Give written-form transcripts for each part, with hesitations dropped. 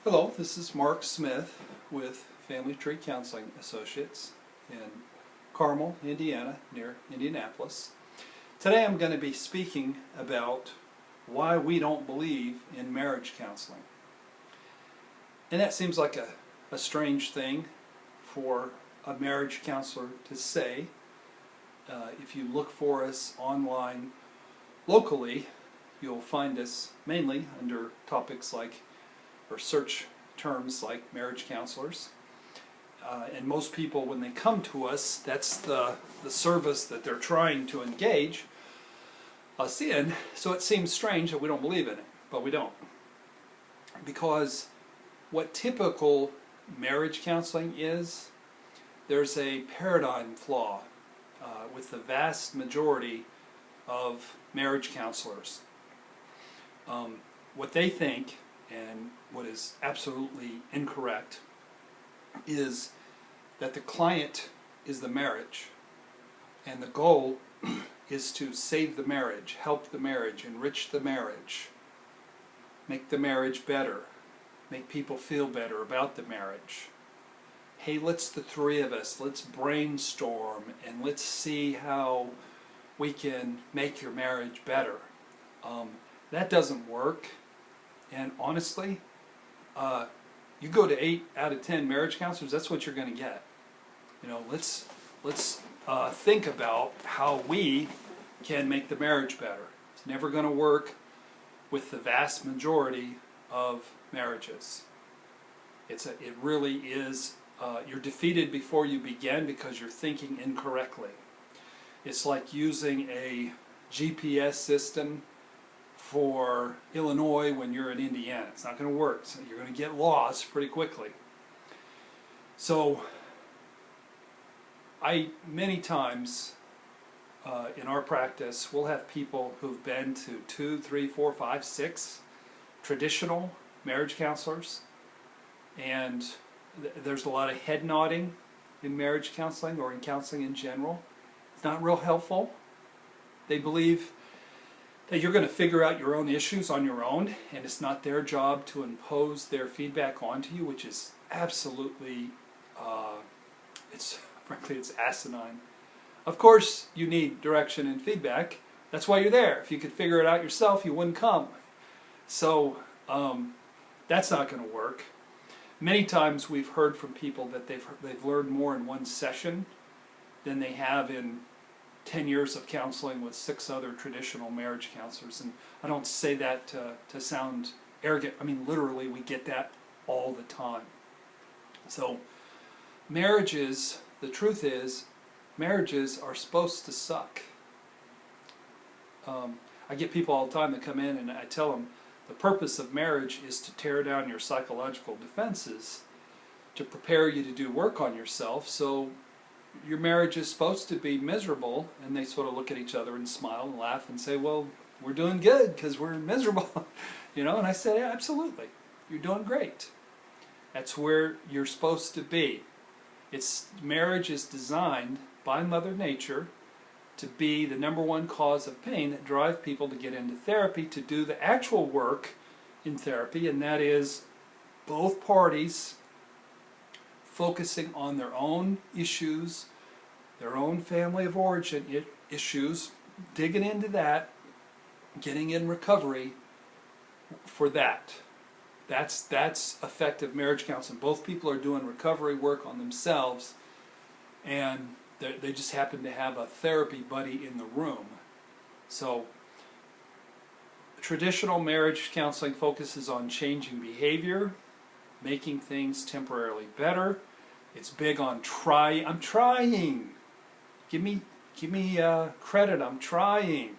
Hello, this is Mark Smith with Family Tree Counseling Associates in Carmel, Indiana, near Indianapolis. Today I'm going to be speaking about why we don't believe in marriage counseling. And that seems like a strange thing for a marriage counselor to say. If you look for us online locally, you'll find us mainly under topics like, or search terms like marriage counselors. And most people, when they come to us, that's the service that they're trying to engage us in. So it seems strange that we don't believe in it, but we don't. Because what typical marriage counseling is, there's a paradigm flaw with the vast majority of marriage counselors. What they think, and what is absolutely incorrect, is that the client is the marriage, and the goal is to save the marriage, help the marriage, enrich the marriage, make the marriage better, make people feel better about the marriage. Hey, let's the three of us, let's brainstorm and let's see how we can make your marriage better. That doesn't work. And honestly, you go to 8 out of 10 marriage counselors, that's what you're going to get. You know, let's think about how we can make the marriage better. It's never going to work with the vast majority of marriages. It really is. You're defeated before you begin because you're thinking incorrectly. It's like using a GPS system for Illinois when you're in Indiana. It's not going to work. So you're going to get lost pretty quickly. So many times in our practice, we'll have people who've been to 2, 3, 4, 5, 6 traditional marriage counselors, and there's a lot of head nodding in marriage counseling or in counseling in general. It's not real helpful. They believe that you're going to figure out your own issues on your own, and it's not their job to impose their feedback onto you, which is absolutely, frankly, it's asinine. Of course, you need direction and feedback. That's why you're there. If you could figure it out yourself, you wouldn't come. So that's not going to work. Many times we've heard from people that they've learned more in one session than they have in 10 years of counseling with 6 other traditional marriage counselors. And I don't say that to sound arrogant. I mean, literally, we get that all the time. So marriages, the truth is, marriages are supposed to suck. I get people all the time that come in and I tell them the purpose of marriage is to tear down your psychological defenses, to prepare you to do work on yourself. So your marriage is supposed to be miserable, and they sort of look at each other and smile and laugh and say, well, we're doing good because we're miserable. You know, and I say, yeah, absolutely, you're doing great. That's where you're supposed to be. Marriage is designed by Mother Nature to be the #1 cause of pain that drives people to get into therapy, to do the actual work in therapy, and that is both parties focusing on their own issues, their own family of origin issues, digging into that, getting in recovery for that. That's effective marriage counseling. Both people are doing recovery work on themselves, and they just happen to have a therapy buddy in the room. So traditional marriage counseling focuses on changing behavior, making things temporarily better. It's big on try. I'm trying. Give me credit. I'm trying.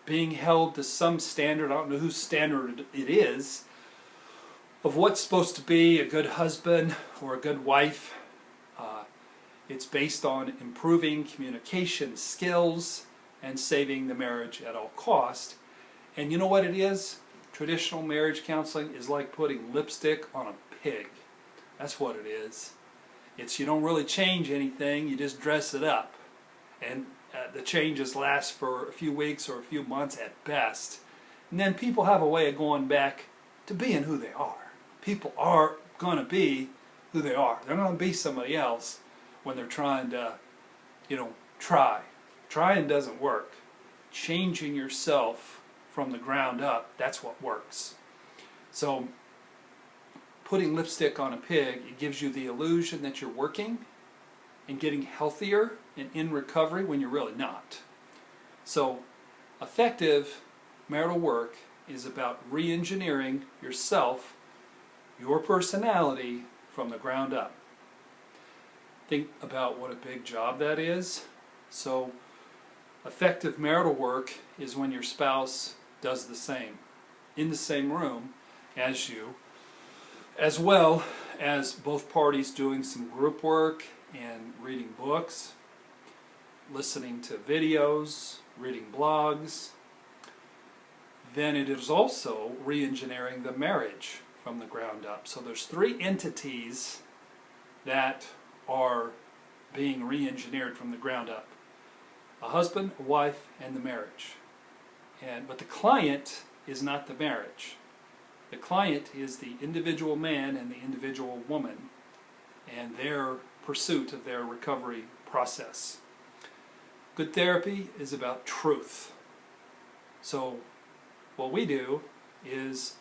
Being held to some standard. I don't know whose standard it is of what's supposed to be a good husband or a good wife. It's based on improving communication skills and saving the marriage at all cost. And you know what it is? Traditional marriage counseling is like putting lipstick on a pig. That's what it is. You don't really change anything, you just dress it up. And the changes last for a few weeks or a few months at best. And then people have a way of going back to being who they are. People are going to be who they are. They're going to be somebody else when they're trying to, try. Trying doesn't work. Changing yourself from the ground up, that's what works. So, putting lipstick on a pig, it gives you the illusion that you're working and getting healthier and in recovery when you're really not. So, effective marital work is about re-engineering yourself, your personality, from the ground up. Think about what a big job that is. So, effective marital work is when your spouse does the same, in the same room as you, as well as both parties doing some group work and reading books, listening to videos, reading blogs. Then it is also re-engineering the marriage from the ground up. So there's three entities that are being re-engineered from the ground up: a husband, a wife, and the marriage. But the client is not the marriage. The client is the individual man and the individual woman and their pursuit of their recovery process. Good therapy is about truth. So what we do is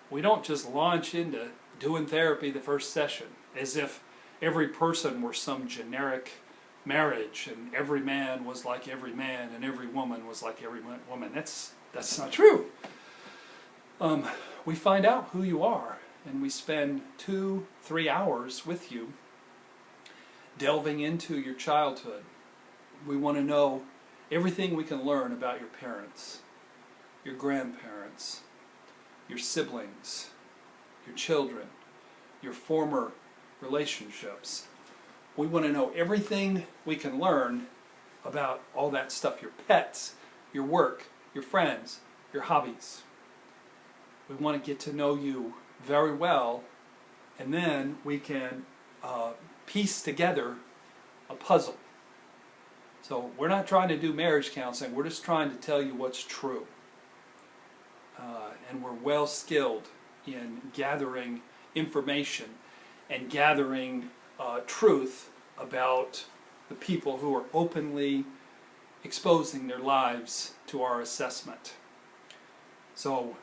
we don't just launch into doing therapy the first session as if every person were some generic marriage and every man was like every man and every woman was like every woman. That's not true. We find out who you are, and we spend 2-3 hours with you delving into your childhood. We want to know everything we can learn about your parents, your grandparents, your siblings, your children, your former relationships. We want to know everything we can learn about all that stuff, your pets, your work, your friends, your hobbies. We want to get to know you very well, and then we can piece together a puzzle. So we're not trying to do marriage counseling, we're just trying to tell you what's true. And we're well skilled in gathering information and gathering truth about the people who are openly exposing their lives to our assessment. So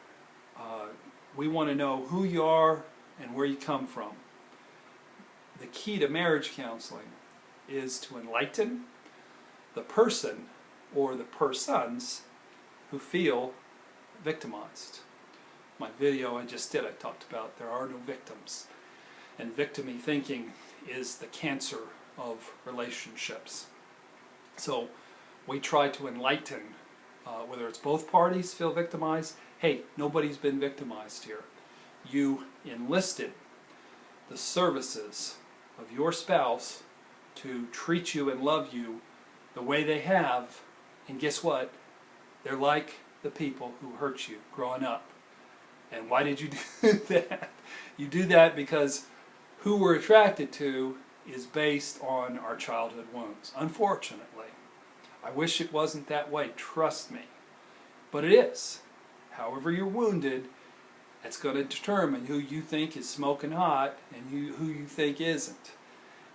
we want to know who you are and where you come from. The key to marriage counseling is to enlighten the person or the persons who feel victimized. My video I just did, I talked about there are no victims. And victim-y thinking is the cancer of relationships. So we try to enlighten, whether it's both parties feel victimized. Hey, nobody's been victimized here. You enlisted the services of your spouse to treat you and love you the way they have, and guess what? They're like the people who hurt you growing up. And why did you do that? You do that because who we're attracted to is based on our childhood wounds. Unfortunately. I wish it wasn't that way, trust me. But it is. However you're wounded, that's going to determine who you think is smoking hot and who you think isn't.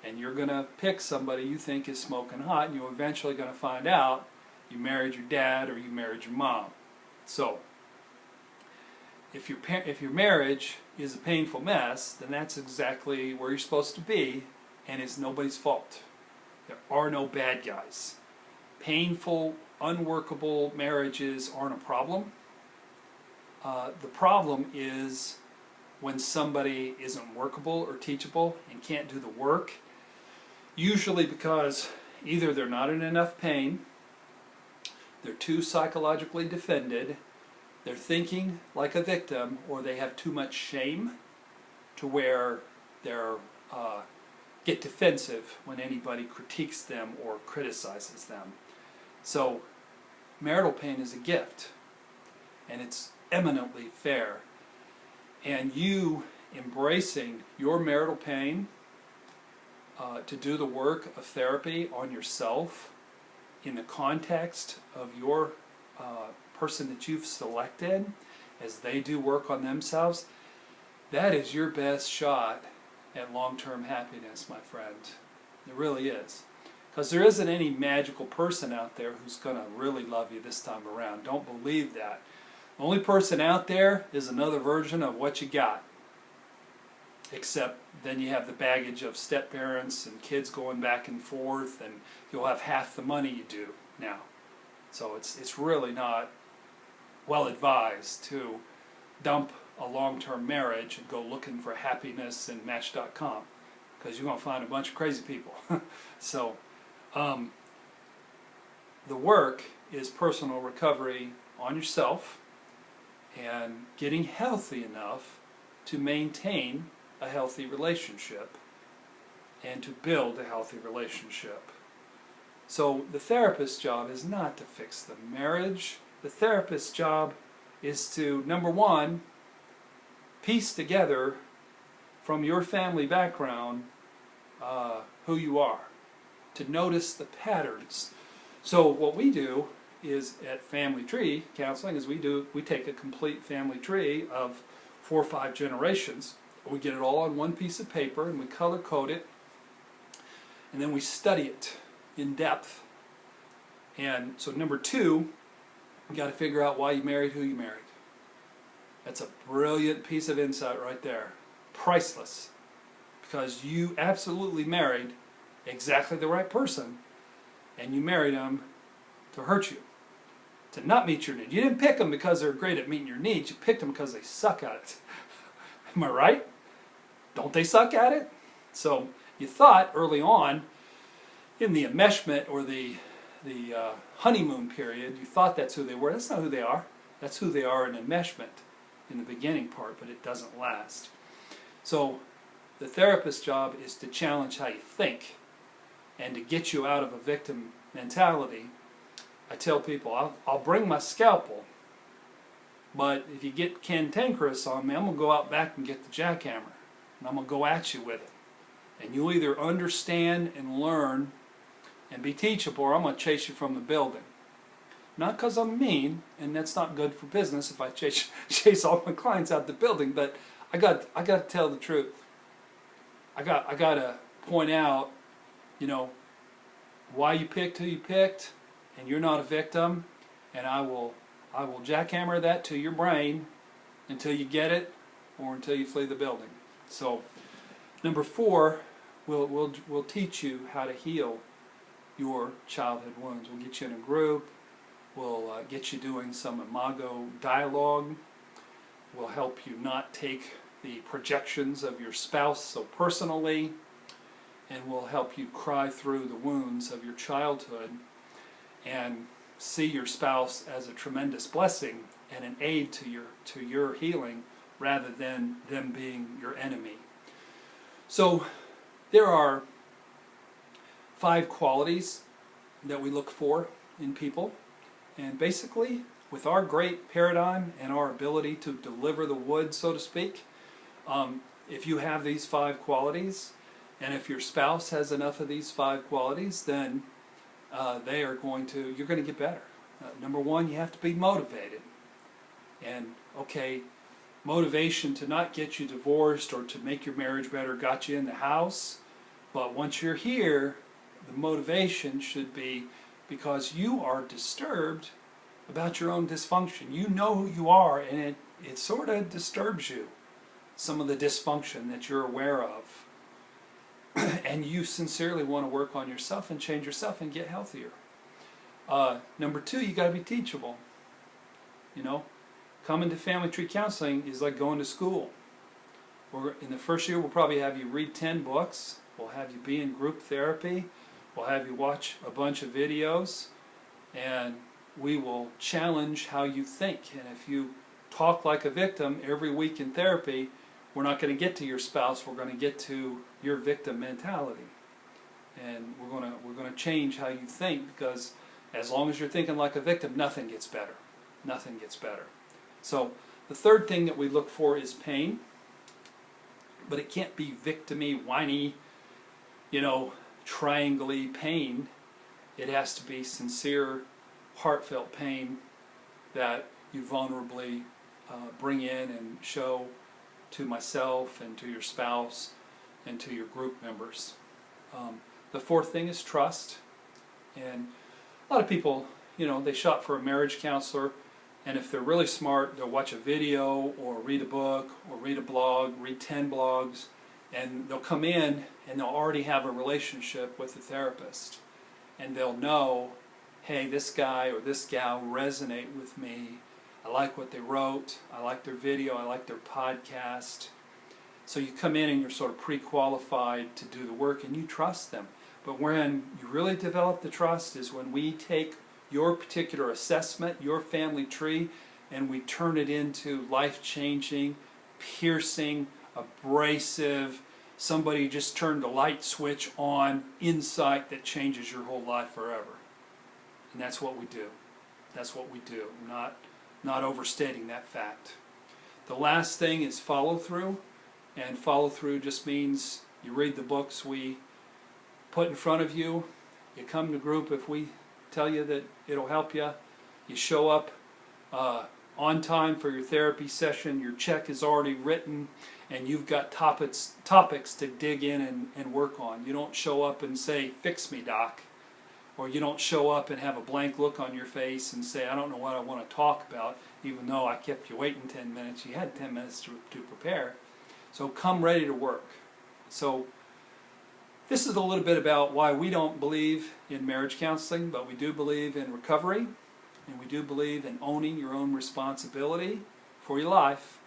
And you're going to pick somebody you think is smoking hot, and you're eventually going to find out you married your dad or you married your mom. So, if your marriage is a painful mess, then that's exactly where you're supposed to be, and it's nobody's fault. There are no bad guys. Painful, unworkable marriages aren't a problem. The problem is when somebody isn't workable or teachable and can't do the work, usually because either they're not in enough pain, they're too psychologically defended, they're thinking like a victim, or they have too much shame to where they're get defensive when anybody critiques them or criticizes them. So marital pain is a gift, and it's eminently fair. And you embracing your marital pain to do the work of therapy on yourself in the context of your person that you've selected as they do work on themselves, that is your best shot at long-term happiness, my friend. It really is. Because there isn't any magical person out there who's going to really love you this time around. Don't believe that. The only person out there is another version of what you got. Except then you have the baggage of step-parents and kids going back and forth, and you'll have half the money you do now. So it's really not well advised to dump a long-term marriage and go looking for happiness in Match.com, because you're going to find a bunch of crazy people. So the work is personal recovery on yourself and getting healthy enough to maintain a healthy relationship and to build a healthy relationship. So the therapist's job is not to fix the marriage. The therapist's job is to, number one, piece together from your family background who you are, to notice the patterns. So what we do is at family tree counseling is we take a complete family tree of 4 or 5 generations. We get it all on one piece of paper and we color code it, and then we study it in depth. And so number 2, you got to figure out why you married who you married. That's a brilliant piece of insight right there. Priceless. Because you absolutely married exactly the right person, and you married them to hurt you, to not meet your needs. You didn't pick them because they're great at meeting your needs. You picked them because they suck at it. Am I right? Don't they suck at it? So you thought early on in the enmeshment or the honeymoon period, you thought that's who they were. That's not who they are. That's who they are in enmeshment in the beginning part, but it doesn't last. So the therapist's job is to challenge how you think and to get you out of a victim mentality. I tell people, I'll bring my scalpel, but if you get cantankerous on me, I'm going to go out back and get the jackhammer, and I'm going to go at you with it. And you'll either understand and learn and be teachable, or I'm going to chase you from the building. Not because I'm mean, and that's not good for business if I chase all my clients out the building, but I got to tell the truth. I got to point out, why you picked who you picked, and you're not a victim, and I will jackhammer that to your brain until you get it or until you flee the building. So number 4, we'll teach you how to heal your childhood wounds. We'll get you in a group. We'll get you doing some imago dialogue. We'll help you not take the projections of your spouse so personally, and we'll help you cry through the wounds of your childhood and see your spouse as a tremendous blessing and an aid to your healing rather than them being your enemy. So there are 5 qualities that we look for in people, and basically with our great paradigm and our ability to deliver the wood, so to speak, if you have these 5 qualities, and if your spouse has enough of these 5 qualities, then you're going to get better. Number 1, you have to be motivated. And okay, motivation to not get you divorced or to make your marriage better got you in the house, but once you're here, the motivation should be because you are disturbed about your own dysfunction. You know who you are, and it sort of disturbs you, some of the dysfunction that you're aware of. And you sincerely want to work on yourself and change yourself and get healthier. Number 2, you got to be teachable. Coming to family tree counseling is like going to school. In the first year, we'll probably have you read 10 books. We'll have you be in group therapy. We'll have you watch a bunch of videos. And we will challenge how you think. And if you talk like a victim every week in therapy, we're not going to get to your spouse. We're going to get to your victim mentality. And we're going to change how you think, because as long as you're thinking like a victim, nothing gets better. Nothing gets better. So the third thing that we look for is pain. But it can't be victim-y, whiny, triangle-y pain. It has to be sincere, heartfelt pain that you vulnerably bring in and show to myself and to your spouse and to your group members. The fourth thing is trust. And a lot of people, they shop for a marriage counselor, and if they're really smart, they'll watch a video or read a book or read a blog, read 10 blogs, and they'll come in and they'll already have a relationship with the therapist. And they'll know, hey, this guy or this gal resonate with me. I like what they wrote. I like their video. I like their podcast. So you come in and you're sort of pre-qualified to do the work and you trust them. But when you really develop the trust is when we take your particular assessment, your family tree, and we turn it into life-changing, piercing, abrasive, somebody just turned a light switch on, insight that changes your whole life forever. And that's what we do. That's what we do, not overstating that fact. The last thing is follow-through, and follow-through just means you read the books we put in front of you, you come to group if we tell you that it'll help you, you show up on time for your therapy session, your check is already written, and you've got topics to dig in and work on. You don't show up and say, "Fix me, doc," or you don't show up and have a blank look on your face and say, "I don't know what I want to talk about," even though I kept you waiting 10 minutes. You had 10 minutes to prepare. So come ready to work. So this is a little bit about why we don't believe in marriage counseling, but we do believe in recovery, and we do believe in owning your own responsibility for your life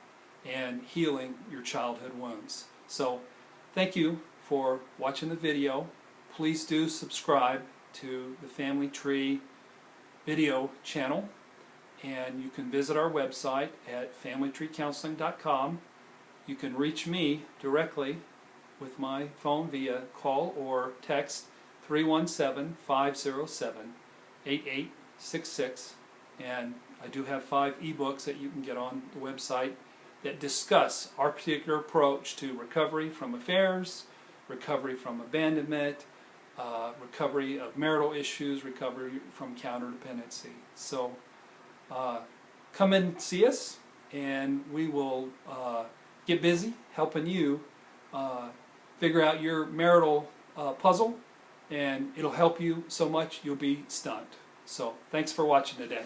and healing your childhood wounds. So thank you for watching the video. Please do subscribe to the Family Tree video channel, and you can visit our website at familytreecounseling.com. You can reach me directly with my phone via call or text 317-507-8866, and I do have 5 ebooks that you can get on the website that discuss our particular approach to recovery from affairs, recovery from abandonment, recovery of marital issues, recovery from counterdependency. So come and see us, and we will get busy helping you figure out your marital puzzle, and it'll help you so much you'll be stunned. So thanks for watching today.